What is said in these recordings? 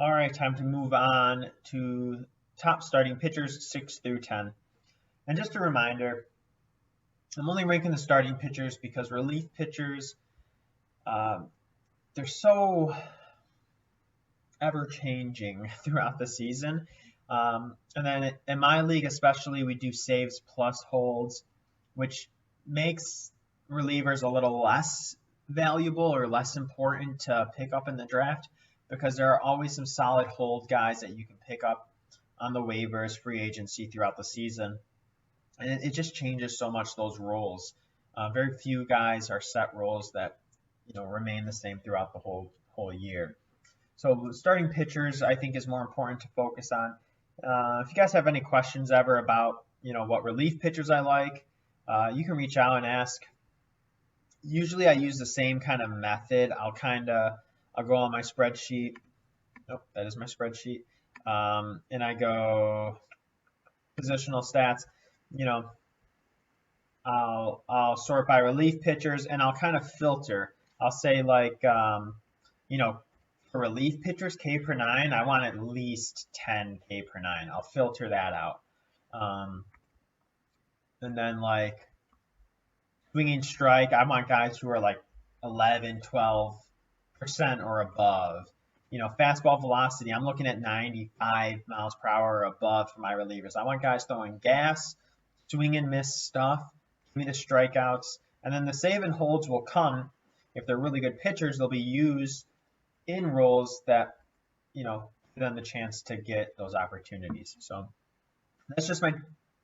All right, time to move on to top starting pitchers 6 through 10. And just a reminder, I'm only ranking the starting pitchers because relief pitchers, they're so ever-changing throughout the season. And then in my league especially, we do saves plus holds, which makes relievers a little less valuable or less important to pick up in the draft because there are always some solid hold guys that you can pick up on the waivers, free agency throughout the season. And it just changes so much those roles. Very few guys are set roles that remain the same throughout the whole year. So starting pitchers, I think, is more important to focus on. If you guys have any questions ever about what relief pitchers I like, you can reach out and ask. Usually I use the same kind of method. I'll go on my spreadsheet. Nope, that is my spreadsheet. And I go positional stats. I'll sort by relief pitchers and I'll kind of filter. I'll say like, for relief pitchers, K per 9, I want at least 10 K per 9. I'll filter that out. And then like swinging strike, I want guys who are like 11, 12% or above. Fastball velocity, I'm looking at 95 miles per hour or above for my relievers. I want guys throwing gas, swing and miss stuff, give me the strikeouts, and then the save and holds will come. If they're really good pitchers, they'll be used in roles that, give them the chance to get those opportunities. So that's just my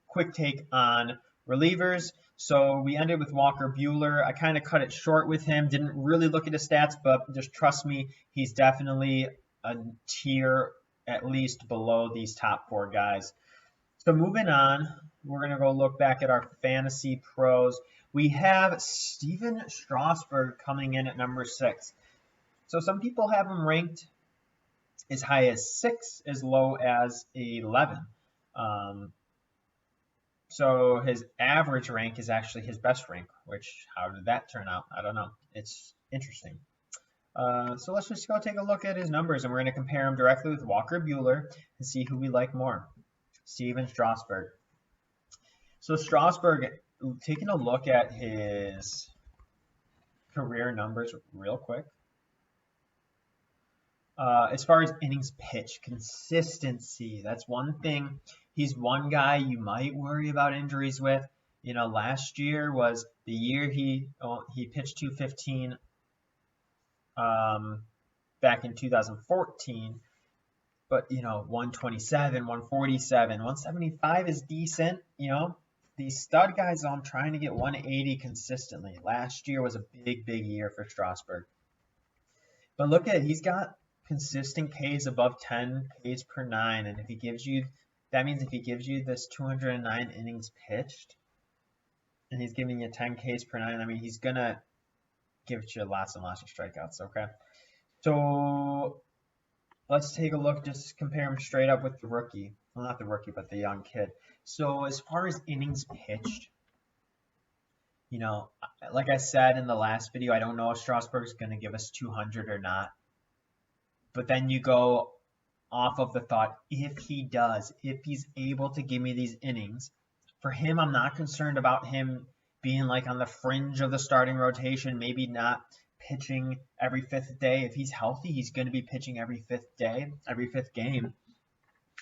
quick take on relievers. So we ended with Walker Buehler. I kind of cut it short with him. Didn't really look at his stats, but just trust me, he's definitely a tier at least below these top 4 guys. So moving on, we're going to go look back at our Fantasy Pros. We have Steven Strasburg coming in at number 6. So some people have him ranked as high as 6, as low as 11. So his average rank is actually his best rank, which, how did that turn out? I don't know. It's interesting. So let's just go take a look at his numbers, and we're going to compare him directly with Walker Buehler and see who we like more. Steven Strasburg. So Strasburg, taking a look at his career numbers real quick. As far as innings pitched, consistency, that's one thing. He's one guy you might worry about injuries with. Last year was the year he pitched 215 back in 2014. But, 127, 147, 175 is decent. These stud guys, I'm trying to get 180 consistently. Last year was a big, big year for Strasburg. But look at it. He's got consistent Ks above 10 Ks per 9. And if he gives you, that means if he gives you this 209 innings pitched, and he's giving you 10 Ks per 9, I mean, he's going to give you lots and lots of strikeouts, okay? So let's take a look, just compare him straight up with the rookie. Well, not the rookie, but the young kid. So as far as innings pitched, like I said in the last video, I don't know if Strasburg's going to give us 200 or not. But then you go off of the thought, if he does, if he's able to give me these innings, for him, I'm not concerned about him being like on the fringe of the starting rotation, maybe not pitching every 5th day. If he's healthy, he's going to be pitching every 5th day, every 5th game.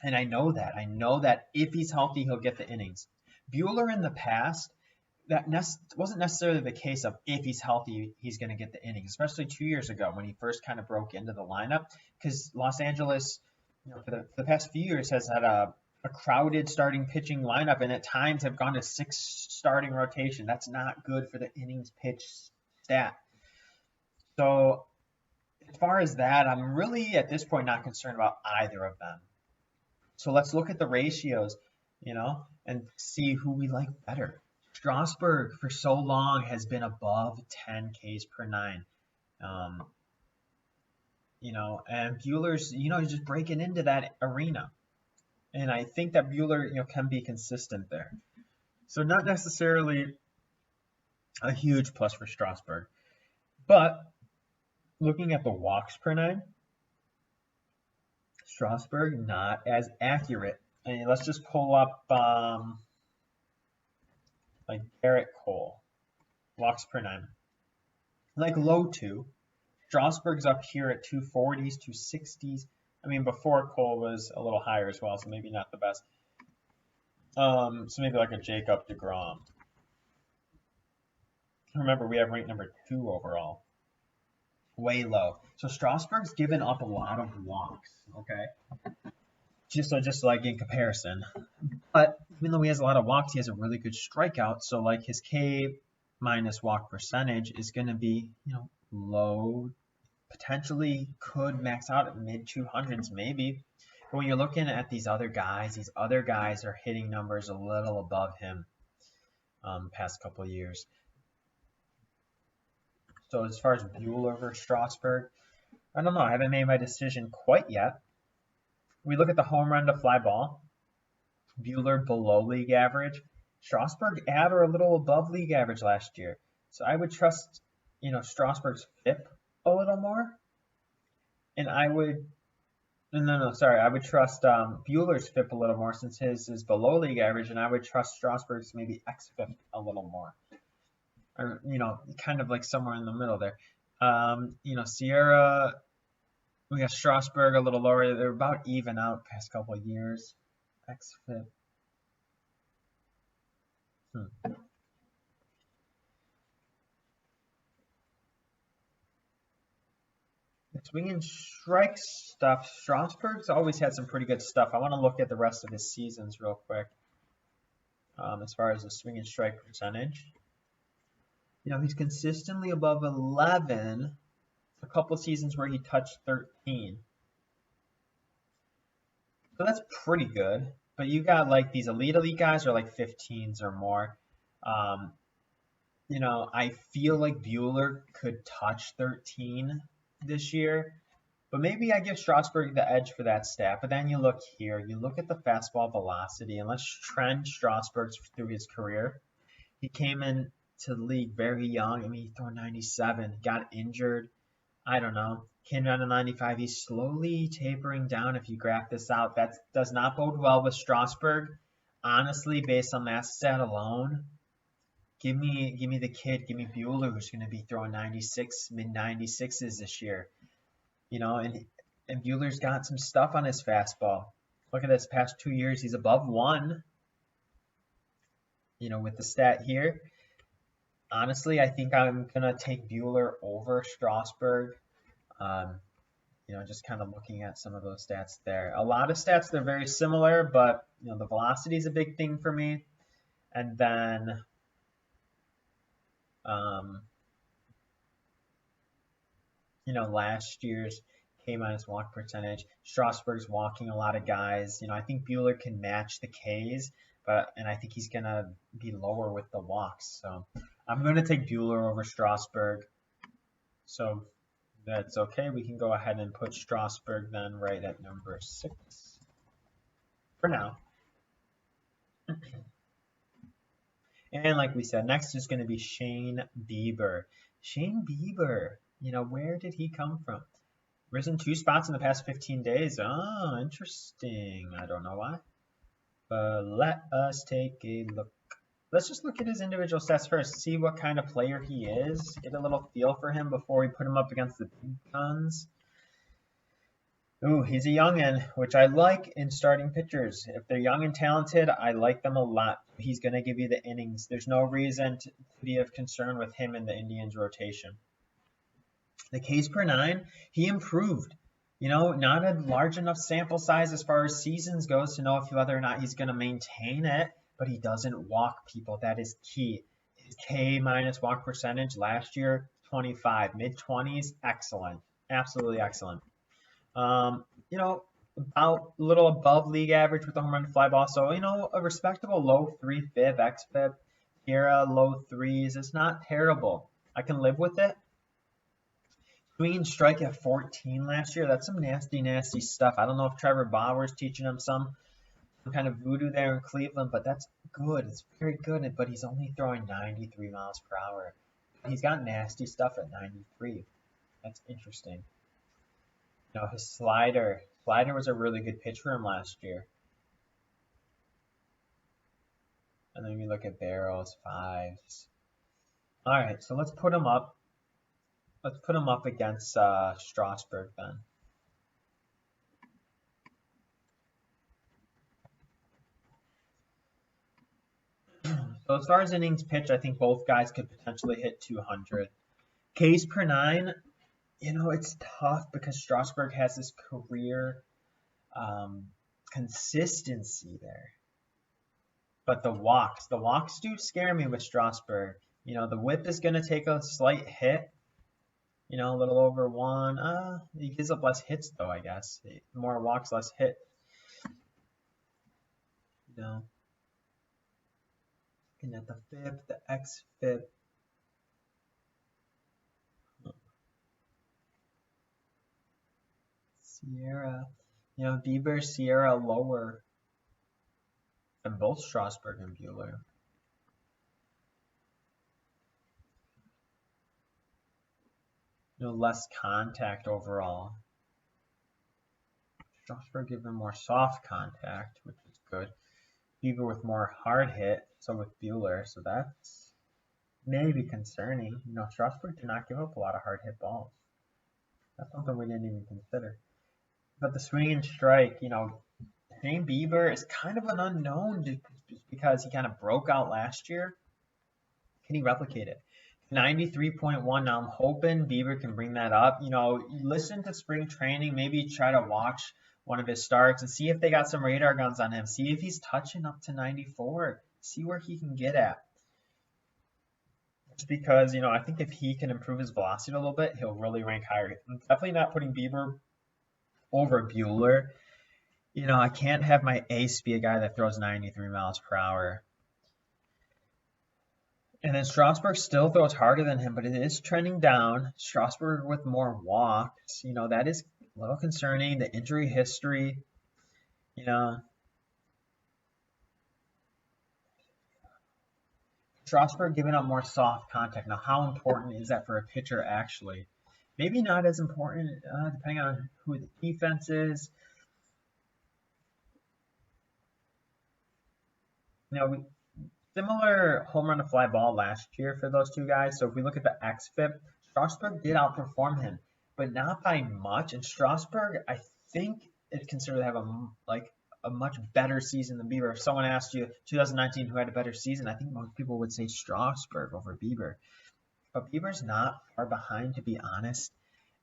And I know that. I know that if he's healthy, he'll get the innings. Buehler in the past, that wasn't necessarily the case of if he's healthy, he's going to get the innings, especially 2 years ago when he first kind of broke into the lineup, because Los Angeles, for the past few years has had a crowded starting pitching lineup and at times have gone to 6 starting rotation. That's not good for the innings pitched stat. So as far as that, I'm really at this point not concerned about either of them. So let's look at the ratios, and see who we like better. Strasburg for so long has been above 10 Ks per 9. And Buehler's, he's just breaking into that arena. And I think that Buehler, can be consistent there. So not necessarily a huge plus for Strasburg. But looking at the walks per 9, Strasburg, not as accurate. And let's just pull up like Garrett Cole, walks per 9. Like low 2. Strasburg's up here at 240s, 260s. I mean, before Cole was a little higher as well, so maybe not the best. So maybe like a Jacob deGrom. Remember, we have ranked number 2 overall. Way low. So Strasburg's given up a lot of walks, okay? Just like in comparison. But even though he has a lot of walks, he has a really good strikeout. So like his K minus walk percentage is going to be, low. Potentially could max out at mid 200s maybe. But when you're looking at these other guys are hitting numbers a little above him past couple of years. So as far as Buehler versus Strasburg, I don't know. I haven't made my decision quite yet. We look at the home run to fly ball. Buehler below league average. Strasburg at or a little above league average last year. So I would trust, Strasburg's FIP a little more. And I would, I would trust Buehler's FIP a little more since his is below league average. And I would trust Strasburg's maybe xFIP a little more. Or, kind of like somewhere in the middle there. Sierra, we got Strasburg a little lower. They're about even out past couple of years. xFIP. The swing and strike stuff. Strasburg's always had some pretty good stuff. I want to look at the rest of his seasons real quick. As far as the swing and strike percentage. He's consistently above 11. A couple seasons where he touched 13. So that's pretty good. But you got like these elite guys are like 15s or more. I feel like Buehler could touch 13 this year. But maybe I give Strasburg the edge for that stat. But then you look here. You look at the fastball velocity. And let's trend Strasburg's through his career. He came in to the league very young. I mean, he threw 97, got injured. I don't know. Came down to 95. He's slowly tapering down. If you graph this out, that does not bode well with Strasburg. Honestly, based on that stat alone, give me the kid. Give me Buehler, who's going to be throwing 96, mid 96s this year. And Buehler's got some stuff on his fastball. Look at this past 2 years. He's above 1. With the stat here. Honestly, I think I'm going to take Buehler over Strasburg. Just kind of looking at some of those stats there. A lot of stats, they're very similar, but, the velocity is a big thing for me. And then, last year's K minus walk percentage. Strasburg's walking a lot of guys. I think Buehler can match the Ks, and I think he's going to be lower with the walks. So I'm going to take Buehler over Strasburg. So that's okay. We can go ahead and put Strasburg then right at number 6 for now. And like we said, next is going to be Shane Bieber. Shane Bieber, where did he come from? Risen 2 spots in the past 15 days. Oh, interesting. I don't know why. But let us take a look. Let's just look at his individual stats first, see what kind of player he is, get a little feel for him before we put him up against the big guns. Ooh, he's a youngin', which I like in starting pitchers. If they're young and talented, I like them a lot. He's going to give you the innings. There's no reason to be of concern with him in the Indians rotation. The Ks per 9, he improved. Not a large enough sample size as far as seasons goes to know whether or not he's going to maintain it. But he doesn't walk people. That is key. His K minus walk percentage last year, 25. Mid-20s, excellent. Absolutely excellent. About a little above league average with the home run to fly ball. So, a respectable low 3 FIB, xFIB. Sierra, low 3s. It's not terrible. I can live with it. Swing and strike at 14 last year. That's some nasty, nasty stuff. I don't know if Trevor Bauer's teaching him some kind of voodoo there in Cleveland, but that's good. It's very good, but he's only throwing 93 miles per hour. He's got nasty stuff at 93. That's interesting. His slider Slider was a really good pitch for him last year. And then we look at barrels, fives. All right, so let's put him up. Let's put him up against Strasburg then. So as far as innings pitched, I think both guys could potentially hit 200. Ks per 9, you know, it's tough because Strasburg has this career consistency there. But the walks do scare me with Strasburg. You know, the whip is going to take a slight hit. You know, a little over 1. He gives up less hits, though, I guess. More walks, less hit. You know, looking at the FIP, the X-FIP. Sierra. You know, Bieber, Sierra lower than both Strasburg and Buehler. You know, less contact overall. Strasburg giving more soft contact, which is good. Bieber with more hard hit, so with Buehler, so that's maybe concerning. You know, Strasburg did not give up a lot of hard hit balls. That's something we didn't even consider. But the swing and strike, you know, Shane Bieber is kind of an unknown just because he kind of broke out last year. Can he replicate it? 93.1. Now I'm hoping Bieber can bring that up. You know, listen to spring training, maybe try to watch one of his starts and see if they got some radar guns on him. See if he's touching up to 94. See where he can get at. Just because, you know, I think if he can improve his velocity a little bit, he'll really rank higher. I'm definitely not putting Bieber over Buehler. You know, I can't have my ace be a guy that throws 93 miles per hour. And then Strasburg still throws harder than him, but it is trending down. Strasburg with more walks, you know, that is a little concerning. The injury history, you know. Strasburg giving up more soft contact. Now, how important is that for a pitcher actually? Maybe not as important, depending on who the defense is. You know, similar home run to fly ball last year for those two guys. So if we look at the xFIP, Strasburg did outperform him, but not by much. And Strasburg, I think, is considered to have a much better season than Bieber. If someone asked you 2019 who had a better season, I think most people would say Strasburg over Bieber. But Bieber's not far behind, to be honest.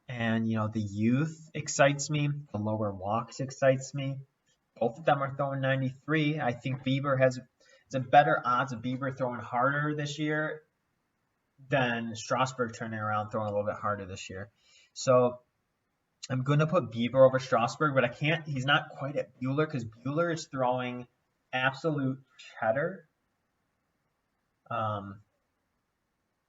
And, you know, the youth excites me. The lower walks excites me. Both of them are throwing 93. I think Bieber has a better odds of Bieber throwing harder this year than Strasburg turning around throwing a little bit harder this year. So I'm going to put Bieber over Strasburg, but I can't. He's not quite at Buehler because Buehler is throwing absolute cheddar.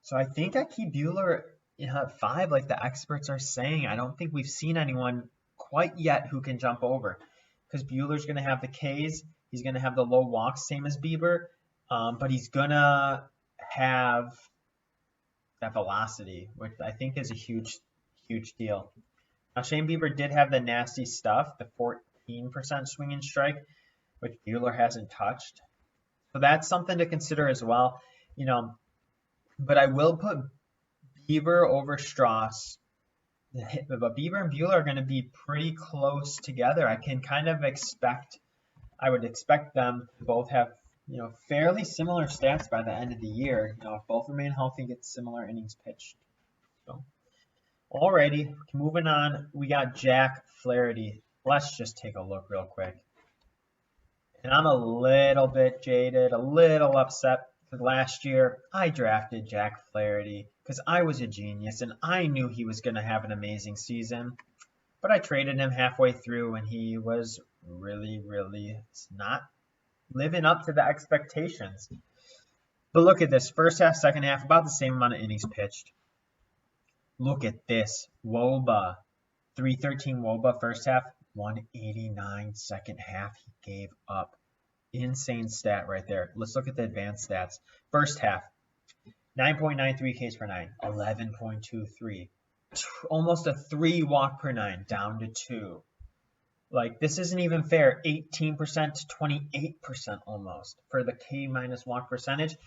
So I think I keep Buehler at 5 like the experts are saying. I don't think we've seen anyone quite yet who can jump over because Buehler's going to have the Ks. He's going to have the low walks, same as Bieber, but he's going to have that velocity, which I think is a huge, huge deal. Now, Shane Bieber did have the nasty stuff, the 14% swing and strike, which Buehler hasn't touched. So that's something to consider as well, you know. But I will put Bieber over Strauss. But Bieber and Buehler are going to be pretty close together. I can kind of I would expect them to both have, you know, fairly similar stats by the end of the year. You know, if both remain healthy, get similar innings pitched. So, alrighty, moving on. We got Jack Flaherty. Let's just take a look real quick. And I'm a little bit jaded, a little upset because last year I drafted Jack Flaherty because I was a genius and I knew he was going to have an amazing season. But I traded him halfway through and he was really not living up to the expectations. But look at this. First half, second half, about the same amount of innings pitched. Look at this. WOBA. 313 WOBA first half, 189 second half. He gave up. Insane stat right there. Let's look at the advanced stats. First half, 9.93 Ks per 9, 11.23. Almost a 3 walk per 9, down to 2. Like, this isn't even fair. 18% to 28% almost for the K minus walk percentage.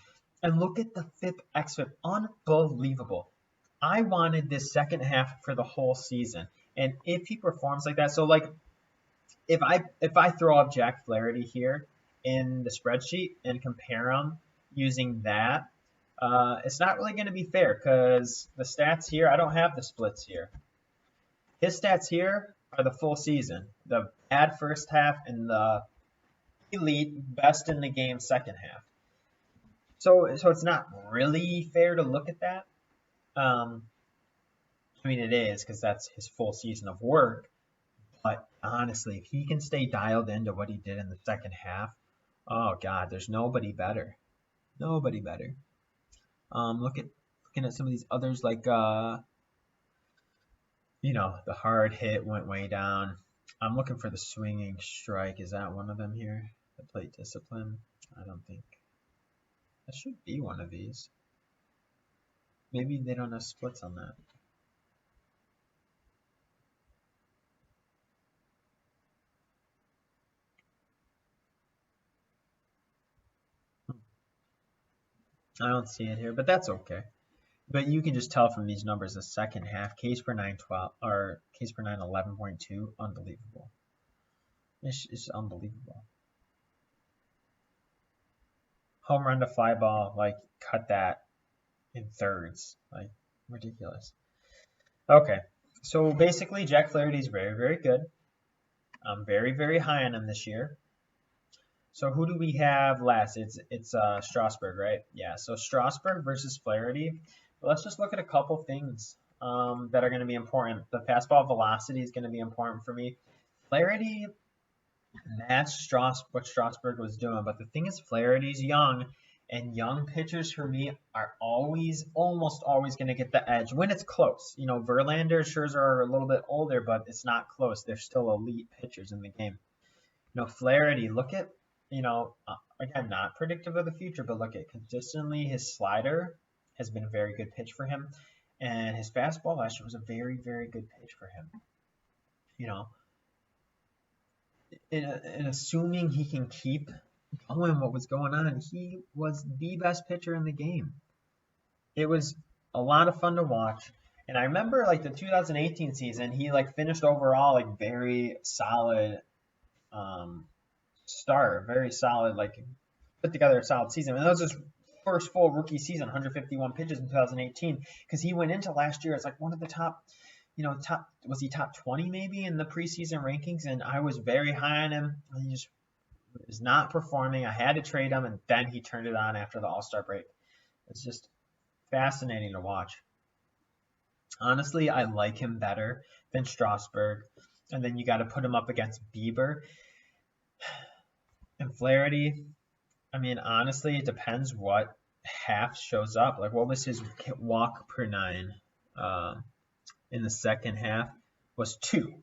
And look at the FIP XFIP. Unbelievable. I wanted this second half for the whole season. And if he performs like that, so like if I throw up Jack Flaherty here in the spreadsheet and compare them using that, it's not really going to be fair because the stats here, I don't have the splits here. His stats here are the full season, the bad first half and the elite best in the game second half. So it's not really fair to look at that. I mean, it is because that's his full season of work. But honestly, if he can stay dialed into what he did in the second half, oh God, there's nobody better. Nobody better. Looking at some of these others, like you know, the hard hit went way down. I'm looking for the swinging strike. Is that one of them here? The plate discipline? I don't think. That should be one of these. Maybe they don't have splits on that. I don't see it here, but that's okay. But you can just tell from these numbers the second half, Ks per 912 or Ks per 9 11.2, unbelievable. It's unbelievable. Home run to fly ball, like cut that in thirds, like ridiculous. Okay, so basically Jack Flaherty's very, very good. I'm very, very high on him this year. So who do we have last? It's Strasburg, right? Yeah. So Strasburg versus Flaherty. Let's just look at a couple things that are going to be important. The fastball velocity is going to be important for me. Flaherty matched what Strasburg was doing, but the thing is, Flaherty's young, and young pitchers for me are almost always going to get the edge when it's close. You know, Verlander, Scherzer are a little bit older, but it's not close. They're still elite pitchers in the game. You know, Flaherty, look at, you know, again, not predictive of the future, but look at consistently his slider has been a very good pitch for him. And his fastball last year was a very, very good pitch for him. You know, and assuming he can keep going what was going on, he was the best pitcher in the game. It was a lot of fun to watch. And I remember like the 2018 season, he like finished overall like very solid start, very solid, like put together a solid season. And that was his first full rookie season, 151 pitches in 2018, because he went into last year as like one of the top, you know, was he top 20 maybe in the preseason rankings? And I was very high on him. He just was not performing. I had to trade him, and then he turned it on after the All-Star break. It's just fascinating to watch. Honestly, I like him better than Strasburg. And then you got to put him up against Bieber and Flaherty. I mean, honestly, it depends what half shows up. Like, what was his walk per 9 in the second half? Was 2.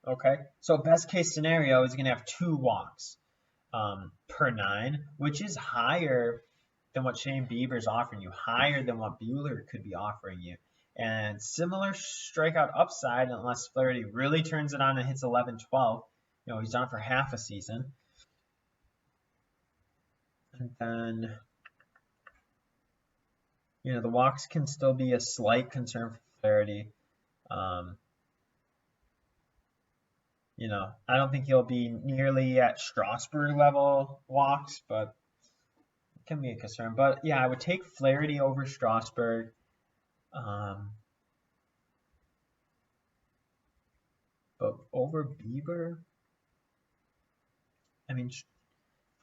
Okay, so best case scenario is going to have 2 walks per 9, which is higher than what Shane Bieber's offering you, higher than what Buehler could be offering you. And similar strikeout upside, unless Flaherty really turns it on and hits 11-12. You know, he's done it for half a season. And then, you know, the walks can still be a slight concern for Flaherty. You know, I don't think he'll be nearly at Strasburg level walks, but it can be a concern. But yeah, I would take Flaherty over Strasburg. But over Bieber, I mean,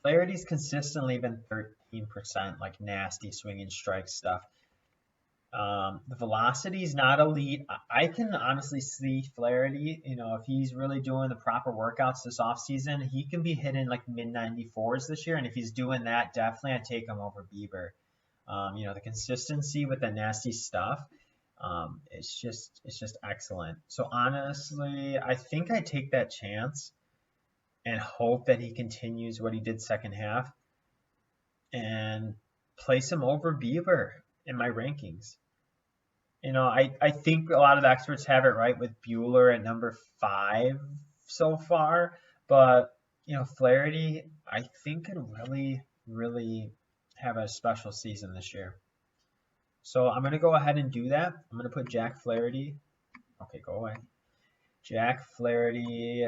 Flaherty's consistently been 13%, like nasty swinging strike stuff. The velocity is not elite. I can honestly see Flaherty, you know, if he's really doing the proper workouts this offseason, he can be hitting like mid-94s this year. And if he's doing that, definitely I'd take him over Bieber. You know, the consistency with the nasty stuff, it's just excellent. So honestly, I think I take that chance and hope that he continues what he did second half and place him over Bieber in my rankings. You know, I think a lot of the experts have it right with Buehler at number 5 so far. But, Flaherty, I think could really, really have a special season this year. So I'm going to go ahead and do that. I'm going to put Jack Flaherty. Okay, go away. Jack Flaherty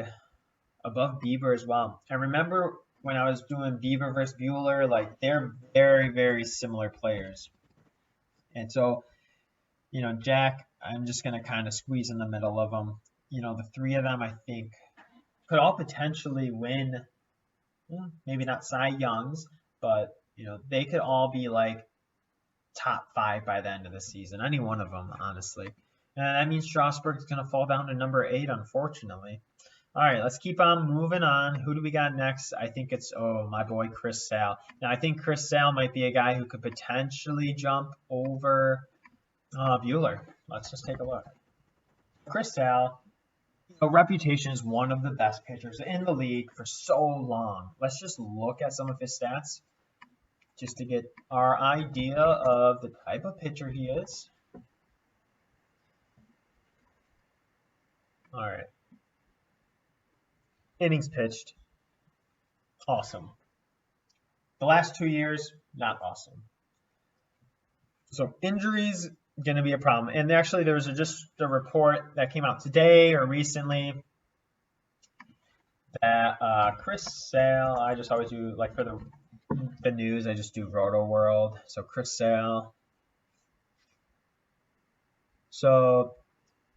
above Bieber as well. I remember when I was doing Bieber versus Bueller, like they're very, very similar players. And so, Jack, I'm just going to kind of squeeze in the middle of them. The three of them, I think, could all potentially win, maybe not Cy Youngs, but, they could all be like top 5 by the end of the season. Any one of them, honestly. And that means Strasburg's going to fall down to number 8, unfortunately. All right, let's keep on moving on. Who do we got next? I think it's, my boy Chris Sale. Now, I think Chris Sale might be a guy who could potentially jump over Bueller. Let's just take a look. Chris Sale, reputation is one of the best pitchers in the league for so long. Let's just look at some of his stats just to get our idea of the type of pitcher he is. All right. Innings pitched, awesome. The last 2 years, not awesome. So injuries going to be a problem. And actually, there was just a report that came out today or recently that Chris Sale, I just always do, like for the news, I just do Roto World. So Chris Sale. So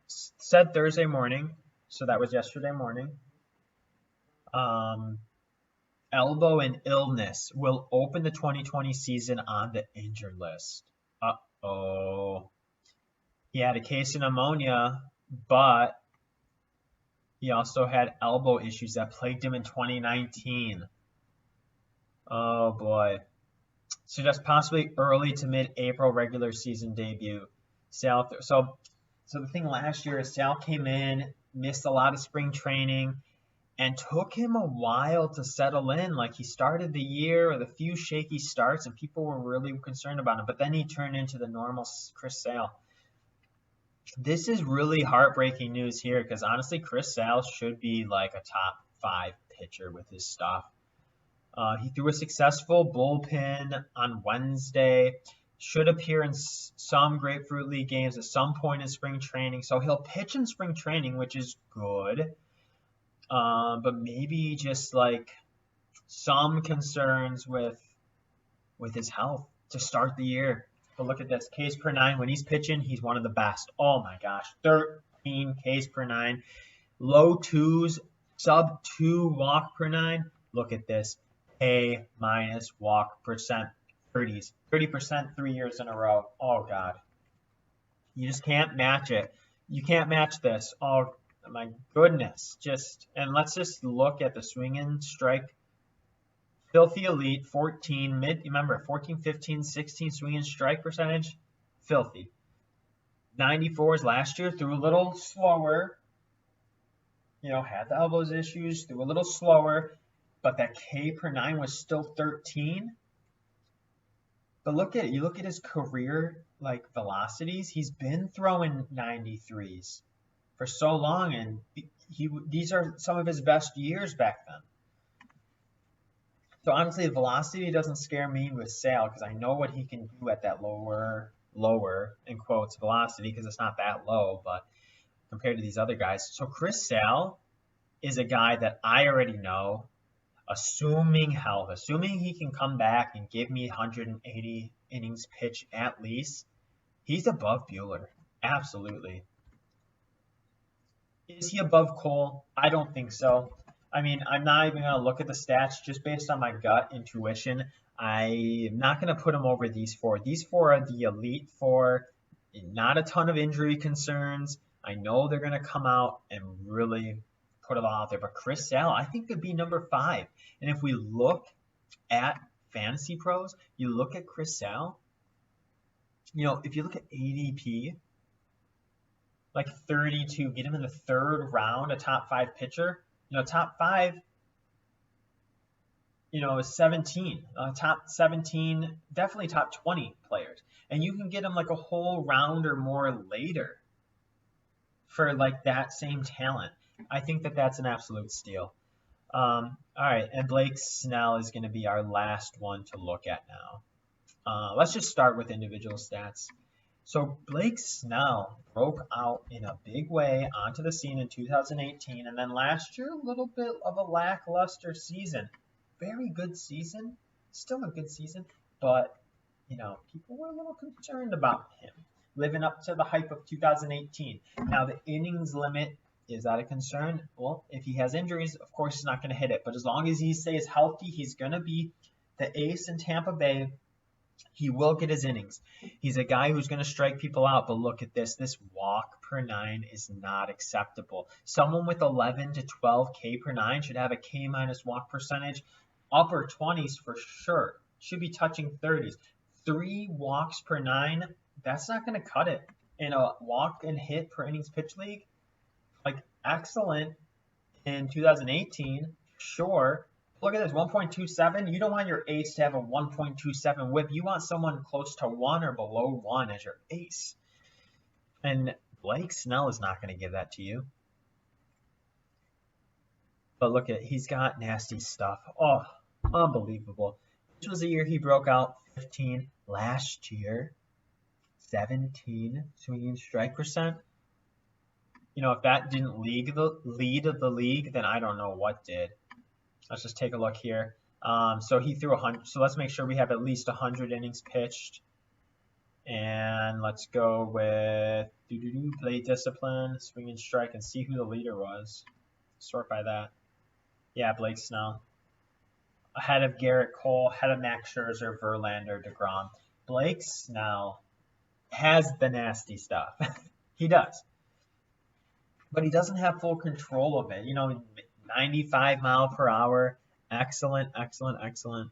said Thursday morning. So that was yesterday morning. Elbow and illness will open the 2020 season on the injured list. Uh-oh. He had a case of pneumonia, but he also had elbow issues that plagued him in 2019. Oh, boy. So just possibly early to mid-April regular season debut. Sale. So the thing last year is Sale came in, missed a lot of spring training, and took him a while to settle in. Like he started the year with a few shaky starts, and people were really concerned about him. But then he turned into the normal Chris Sale. This is really heartbreaking news here because honestly, Chris Sale should be like a top 5 pitcher with his stuff. He threw a successful bullpen on Wednesday. Should appear in some Grapefruit League games at some point in spring training. So he'll pitch in spring training, which is good. But maybe just like some concerns with his health to start the year. But look at this, Ks per 9. When he's pitching, he's one of the best. Oh my gosh, 13 Ks per 9. Low 2s, sub 2 walk per 9. Look at this, A- walk percent, 30s. 30% 3 years in a row. Oh God. You just can't match it. You can't match this. Oh my goodness. And let's just look at the swing and strike. Filthy elite, 14, remember 14, 15, 16 swing and strike percentage, filthy. 94s last year, threw a little slower, had the elbows issues, threw a little slower, but that K per 9 was still 13. But look at it, you look at his career velocities, he's been throwing 93s for so long, and these are some of his best years back then. So honestly, the velocity doesn't scare me with Sale because I know what he can do at that lower, in quotes, velocity because it's not that low, but compared to these other guys. So Chris Sale is a guy that I already know, assuming health, assuming he can come back and give me 180 innings pitch at least, he's above Bueller. Absolutely. Is he above Cole? I don't think so. I mean, I'm not even going to look at the stats just based on my gut intuition. I'm not going to put him over these 4. These 4 are the elite 4. Not a ton of injury concerns. I know they're going to come out and really put it all out there. But Chris Sale, I think could be number 5. And if we look at FantasyPros, you look at Chris Sale, if you look at ADP, like 32, get him in the 3rd round, a top 5 pitcher. Top 5, is 17. Top 17, definitely top 20 players. And you can get them like a whole round or more later for like that same talent. I think that that's an absolute steal. All right, and Blake Snell is going to be our last one to look at now. Let's just start with individual stats. So Blake Snell broke out in a big way onto the scene in 2018, and then last year a little bit of a lackluster season. Very good season, still a good season, but people were a little concerned about him living up to the hype of 2018. Now the innings limit, is that a concern? Well, if he has injuries, of course he's not going to hit it, but as long as he stays healthy, he's going to be the ace in Tampa Bay. He will get his innings. He's a guy who's going to strike people out, but look at this. This walk per 9 is not acceptable. Someone with 11 to 12 K per 9 should have a K minus walk percentage upper 20s for sure. Should be touching 30s. 3 walks per 9, that's not going to cut it. In a walk and hit per innings pitch league, like excellent in 2018, sure. Look at this, 1.27. You don't want your ace to have a 1.27 whip. You want someone close to 1 or below 1 as your ace. And Blake Snell is not going to give that to you. But look at, he's got nasty stuff. Oh, unbelievable. This was the year he broke out 15. Last year, 17 swinging strike percent. If that didn't lead the league, then I don't know what did. Let's just take a look here. So he threw 100. So let's make sure we have at least 100 innings pitched. And let's go with play discipline, swing and strike, and see who the leader was. Sort by that. Yeah, Blake Snell. Ahead of Garrett Cole, ahead of Max Scherzer, Verlander, DeGrom. Blake Snell has the nasty stuff. He does. But he doesn't have full control of it. 95 mile per hour. Excellent, excellent, excellent.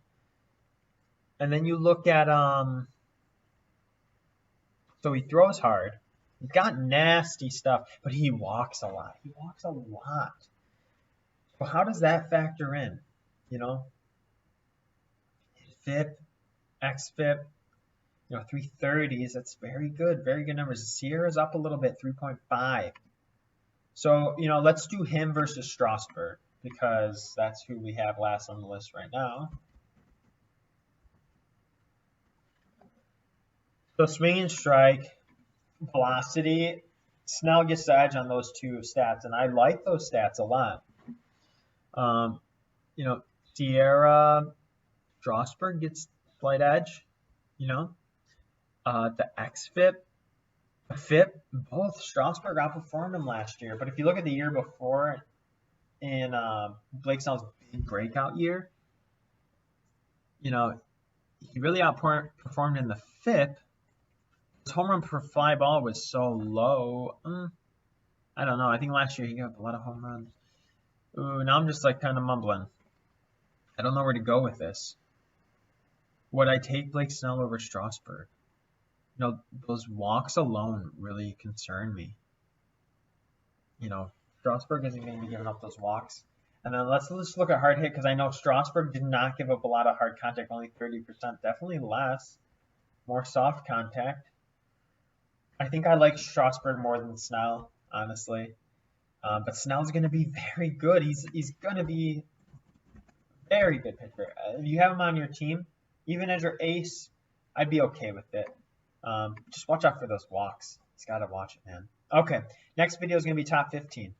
And then you look at, so he throws hard. He's got nasty stuff, but he walks a lot. He walks a lot. So how does that factor in? FIP, XFIP, 330s, that's very good numbers. Sierra's up a little bit, 3.5. So, let's do him versus Strasburg because that's who we have last on the list right now. So swing and strike, velocity, Snell gets the edge on those two stats, and I like those stats a lot. Sierra, Strasburg gets slight edge, the XFIP, FIP, both Strasburg outperformed him last year. But if you look at the year before in Blake Snell's big breakout year, he really outperformed in the FIP. His home run per fly ball was so low. I don't know. I think last year he got a lot of home runs. Ooh, now I'm just kind of mumbling. I don't know where to go with this. Would I take Blake Snell over Strasburg? Those walks alone really concern me. Strasburg isn't going to be giving up those walks. And then let's look at hard hit because I know Strasburg did not give up a lot of hard contact, only 30%, definitely less. More soft contact. I think I like Strasburg more than Snell, honestly. But Snell's going to be very good. He's going to be a very good pitcher. If you have him on your team, even as your ace, I'd be okay with it. Just watch out for those walks. He's got to watch it, man. Okay, next video is going to be top 15.